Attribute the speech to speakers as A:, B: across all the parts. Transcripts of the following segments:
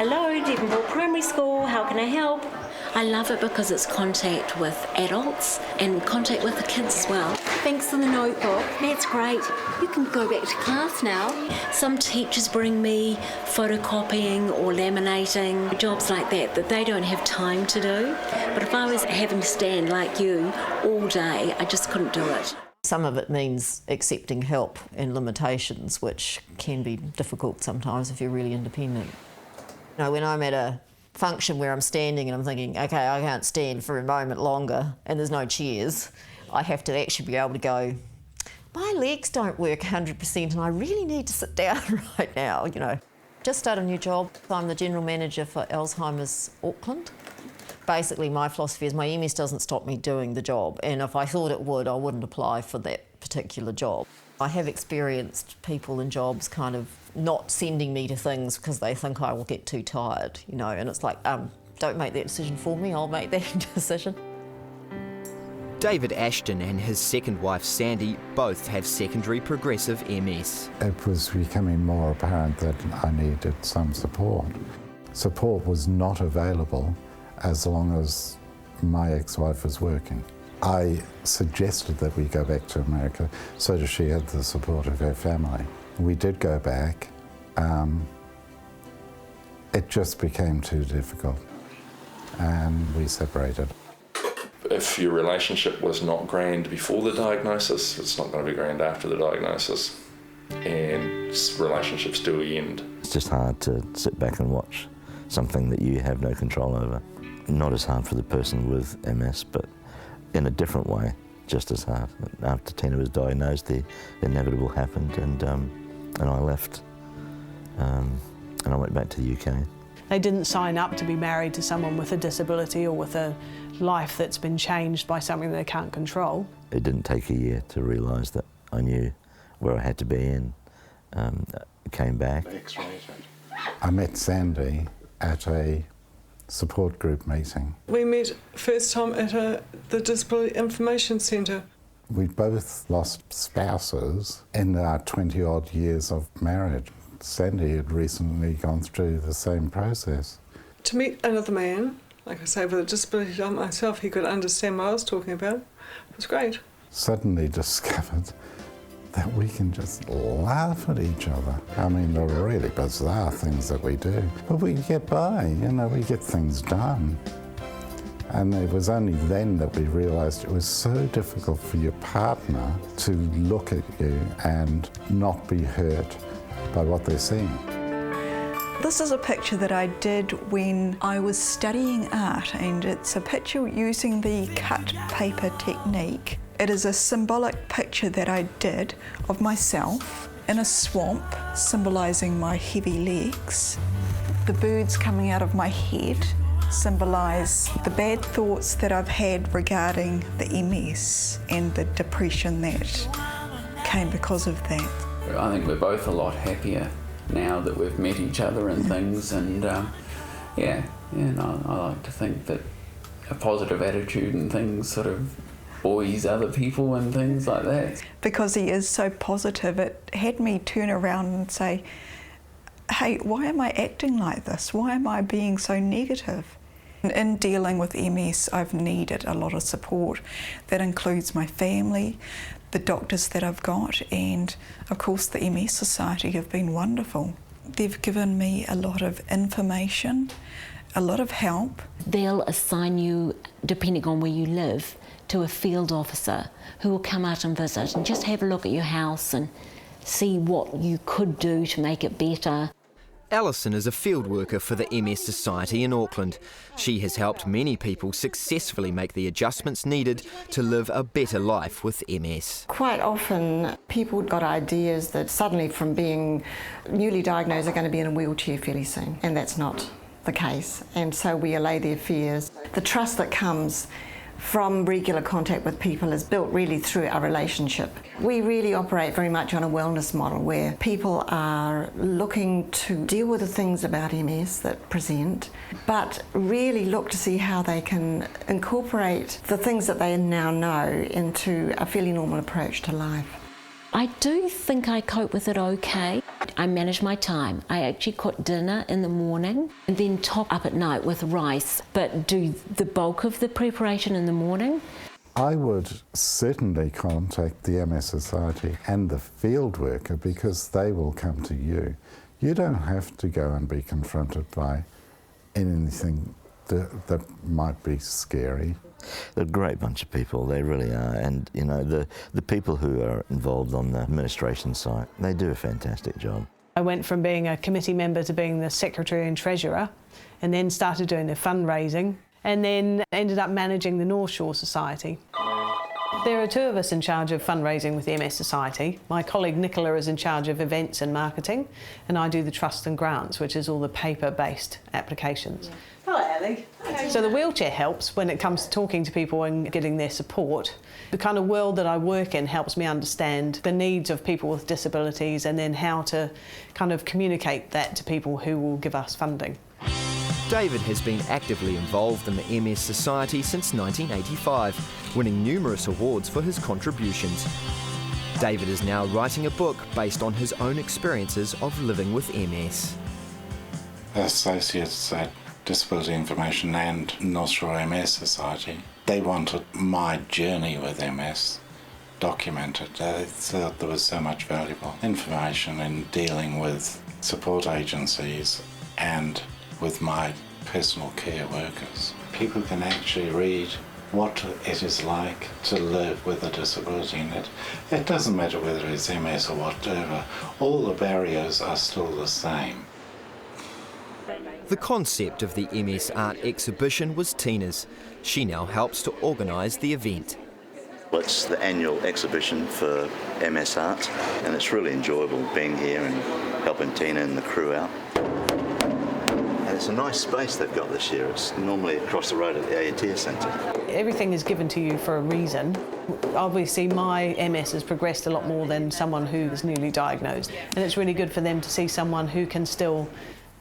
A: Hello, Devonport Primary School, how can I help?
B: I love it because it's contact with adults and contact with the kids as well.
A: Thanks for the notebook.
B: That's great. You can go back to class now. Some teachers bring me photocopying or laminating, jobs like that they don't have time to do. But if I was having to stand like you all day, I just couldn't do it.
C: Some of it means accepting help and limitations, which can be difficult sometimes if you're really independent. You know, when I'm at a function where I'm standing and I'm thinking, okay, I can't stand for a moment longer and there's no chairs, I have to actually be able to go, my legs don't work 100% and I really need to sit down right now, you know. Just started a new job. I'm the General Manager for Alzheimer's Auckland. Basically, my philosophy is my MS doesn't stop me doing the job, and if I thought it would, I wouldn't apply for that particular job. I have experienced people in jobs kind of not sending me to things because they think I will get too tired, you know, and it's like, don't make that decision for me, I'll make that decision.
D: David Ashton and his second wife Sandy both have secondary progressive MS.
E: It was becoming more apparent that I needed some support. Support was not available as long as my ex-wife was working. I suggested that we go back to America so that she had the support of her family. We did go back. It just became too difficult and we separated.
F: If your relationship was not grand before the diagnosis, it's not going to be grand after the diagnosis, and relationships do end.
G: It's just hard to sit back and watch something that you have no control over. Not as hard for the person with MS, but in a different way, just as hard. After Tina was diagnosed, the inevitable happened, and I left, and I went back to the UK.
H: They didn't sign up to be married to someone with a disability or with a life that's been changed by something they can't control.
G: It didn't take a year to realise that I knew where I had to be, and came back.
E: I met Sandy at a support group meeting.
I: We met first time at the Disability Information Centre.
E: We both lost spouses in our 20-odd years of marriage. Sandy had recently gone through the same process.
I: To meet another man, like I say, with a disability like myself, he could understand what I was talking about. It was great.
E: Suddenly discovered that we can just laugh at each other. I mean, they're really bizarre things that we do, but we get by, you know, we get things done. And it was only then that we realised it was so difficult for your partner to look at you and not be hurt by what they're seeing.
J: This is a picture that I did when I was studying art, and it's a picture using the cut paper technique. It is a symbolic picture that I did of myself in a swamp, symbolising my heavy legs. The birds coming out of my head symbolise the bad thoughts that I've had regarding the MS and the depression that came because of that.
K: I think we're both a lot happier now that we've met each other and things, and I like to think that a positive attitude and things sort of buoys other people and things like that.
J: Because he is so positive, it had me turn around and say, hey, why am I acting like this? Why am I being so negative? In dealing with MS, I've needed a lot of support. That includes my family, the doctors that I've got, and of course the MS Society have been wonderful. They've given me a lot of information, a lot of help.
B: They'll assign you, depending on where you live, to a field officer who will come out and visit and just have a look at your house and see what you could do to make it better.
D: Alison is a field worker for the MS Society in Auckland. She has helped many people successfully make the adjustments needed to live a better life with MS.
L: Quite often people got ideas that suddenly from being newly diagnosed are going to be in a wheelchair fairly soon, and that's not the case, and so we allay their fears. The trust that comes from regular contact with people is built really through our relationship. We really operate very much on a wellness model where people are looking to deal with the things about MS that present, but really look to see how they can incorporate the things that they now know into a fairly normal approach to life.
B: I do think I cope with it okay. I manage my time. I actually cook dinner in the morning and then top up at night with rice, but do the bulk of the preparation in the morning.
E: I would certainly contact the MS Society and the field worker because they will come to you. You don't have to go and be confronted by anything that might be scary.
G: They're a great bunch of people, they really are, and you know, the people who are involved on the administration side, they do a fantastic job.
H: I went from being a committee member to being the secretary and treasurer, and then started doing the fundraising, and then ended up managing the North Shore Society. There are two of us in charge of fundraising with the MS Society. My colleague Nicola is in charge of events and marketing, and I do the trust and grants, which is all the paper-based applications. Yeah. Hello, Ellie. So the wheelchair helps when it comes to talking to people and getting their support. The kind of world that I work in helps me understand the needs of people with disabilities and then how to kind of communicate that to people who will give us funding.
D: David has been actively involved in the MS Society since 1985, winning numerous awards for his contributions. David is now writing a book based on his own experiences of living with MS.
E: Associates at Disability Information and North Shore MS Society, they wanted my journey with MS documented. They thought there was so much valuable information in dealing with support agencies and with my personal care workers. People can actually read what it is like to live with a disability, and it doesn't matter whether it's MS or whatever, all the barriers are still the same.
D: The concept of the MS Art exhibition was Tina's. She now helps to organise the event.
G: It's the annual exhibition for MS Art, and it's really enjoyable being here and helping Tina and the crew out. And it's a nice space they've got this year. It's normally across the road at the AETIA Centre.
H: Everything is given to you for a reason. Obviously my MS has progressed a lot more than someone who is newly diagnosed, and it's really good for them to see someone who can still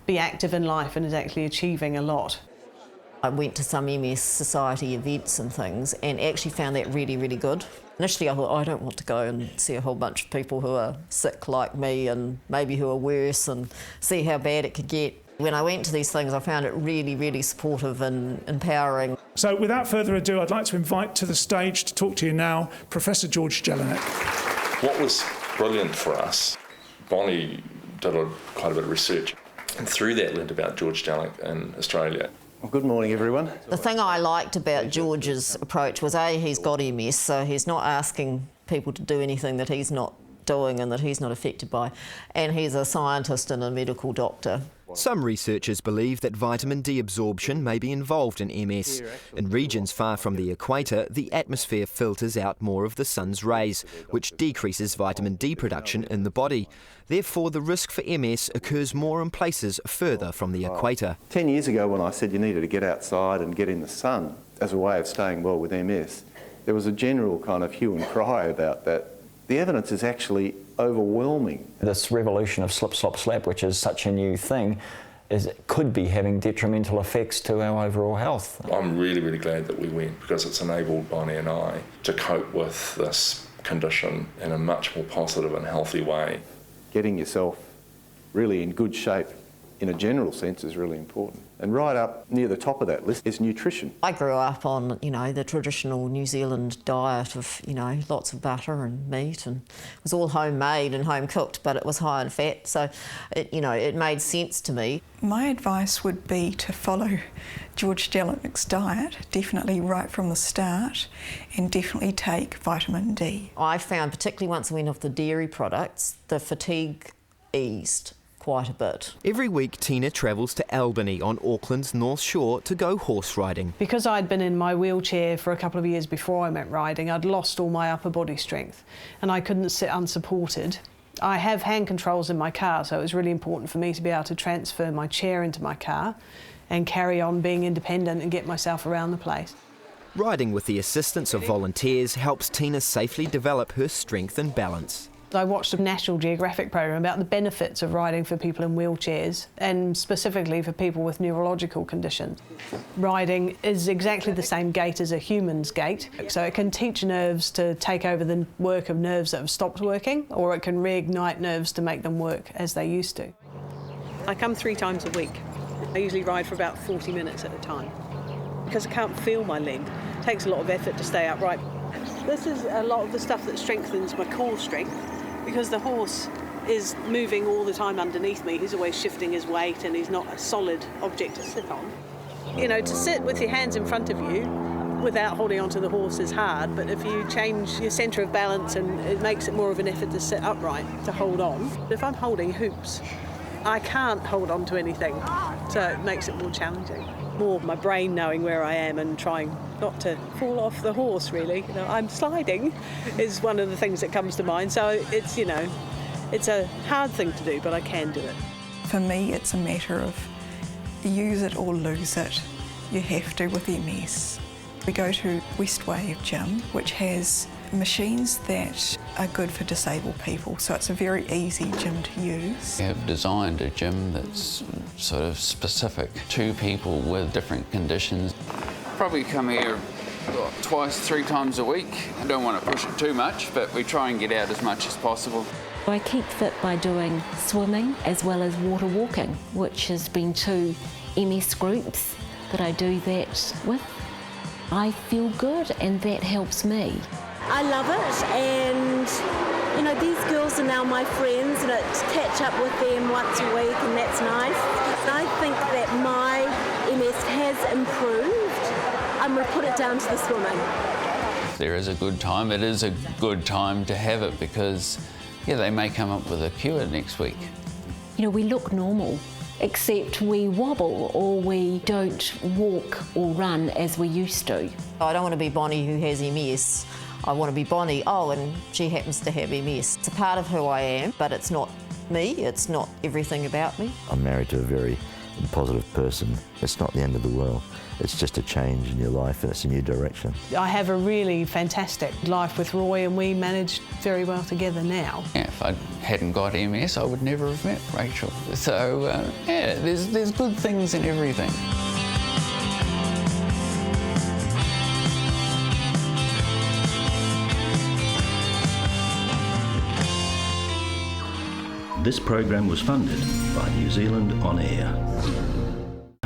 H: be active in life and is actually achieving a lot.
C: I went to some MS Society events and things and actually found that really, really good. Initially I thought, I don't want to go and see a whole bunch of people who are sick like me and maybe who are worse and see how bad it could get. When I went to these things, I found it really, really supportive and empowering.
M: So without further ado, I'd like to invite to the stage to talk to you now Professor George Jelinek.
F: What was brilliant for us, Bonnie did quite a bit of research, and through that learned about George Jelinek in Australia.
N: Well, good morning, everyone.
C: The thing I liked about George's approach was, A, he's got MS, so he's not asking people to do anything that he's not doing and that he's not affected by, and he's a scientist and a medical doctor.
D: Some researchers believe that vitamin D absorption may be involved in MS. In regions far from the equator, the atmosphere filters out more of the sun's rays, which decreases vitamin D production in the body. Therefore, the risk for MS occurs more in places further from the equator.
N: 10 years ago, when I said you needed to get outside and get in the sun as a way of staying well with MS, there was a general kind of hue and cry about that. The evidence is actually overwhelming.
O: This revolution of slip, slop, slap, which is such a new thing, could be having detrimental effects to our overall health.
F: I'm really, really glad that we went, because it's enabled Bonnie and I to cope with this condition in a much more positive and healthy way.
N: Getting yourself really in good shape in a general sense is really important. And right up near the top of that list is nutrition.
C: I grew up on, the traditional New Zealand diet of, lots of butter and meat, and it was all homemade and home cooked, but it was high in fat, so it made sense to me.
J: My advice would be to follow George Jelinek's diet, definitely right from the start, and definitely take vitamin D.
C: I found, particularly once I went off the dairy products, the fatigue eased quite a bit.
D: Every week, Tina travels to Albany on Auckland's North Shore to go horse riding.
H: Because I'd been in my wheelchair for a couple of years before I went riding, I'd lost all my upper body strength and I couldn't sit unsupported. I have hand controls in my car, so it was really important for me to be able to transfer my chair into my car and carry on being independent and get myself around the place.
D: Riding with the assistance of volunteers helps Tina safely develop her strength and balance.
H: I watched a National Geographic program about the benefits of riding for people in wheelchairs, and specifically for people with neurological conditions. Riding is exactly the same gait as a human's gait, so it can teach nerves to take over the work of nerves that have stopped working, or it can reignite nerves to make them work as they used to. I come 3 times a week. I usually ride for about 40 minutes at a time. Because I can't feel my leg, it takes a lot of effort to stay upright. This is a lot of the stuff that strengthens my core strength, because the horse is moving all the time underneath me. He's always shifting his weight and he's not a solid object to sit on. You know, to sit with your hands in front of you without holding onto the horse is hard, but if you change your centre of balance, and it makes it more of an effort to sit upright, to hold on. If I'm holding hoops, I can't hold on to anything, so it makes it more challenging. More my brain knowing where I am and trying not to fall off the horse, really. You know, I'm sliding is one of the things that comes to mind. So it's, you know, it's a hard thing to do, but I can do it.
J: For me, it's a matter of use it or lose it. You have to with MS. We go to West Wave Gym, which has machines that are good for disabled people, so it's a very easy gym to use.
K: We have designed a gym that's sort of specific to people with different conditions. Probably come here twice, 3 times a week. I don't want to push it too much, but we try and get out as much as possible.
B: I keep fit by doing swimming as well as water walking, which has been 2 MS groups that I do that with. I feel good and that helps me.
A: I love it, and you know, these girls are now my friends, and I catch up with them once a week, and that's nice. I think that my MS has improved. I'm going to put it down to the swimming.
K: If there is a good time, it is a good time to have it, because yeah, they may come up with a cure next week.
B: You know, we look normal, except we wobble or we don't walk or run as we used to.
C: I don't want to be Bonnie who has MS. I want to be Bonnie, oh, and she happens to have MS. It's a part of who I am, but it's not me, it's not everything about me.
G: I'm married to a very positive person. It's not the end of the world. It's just a change in your life, and it's a new direction.
H: I have a really fantastic life with Roy, and we manage very well together now.
K: Yeah, if I hadn't got MS, I would never have met Rachel. So, yeah, there's good things in everything.
P: This program was funded by New Zealand On Air.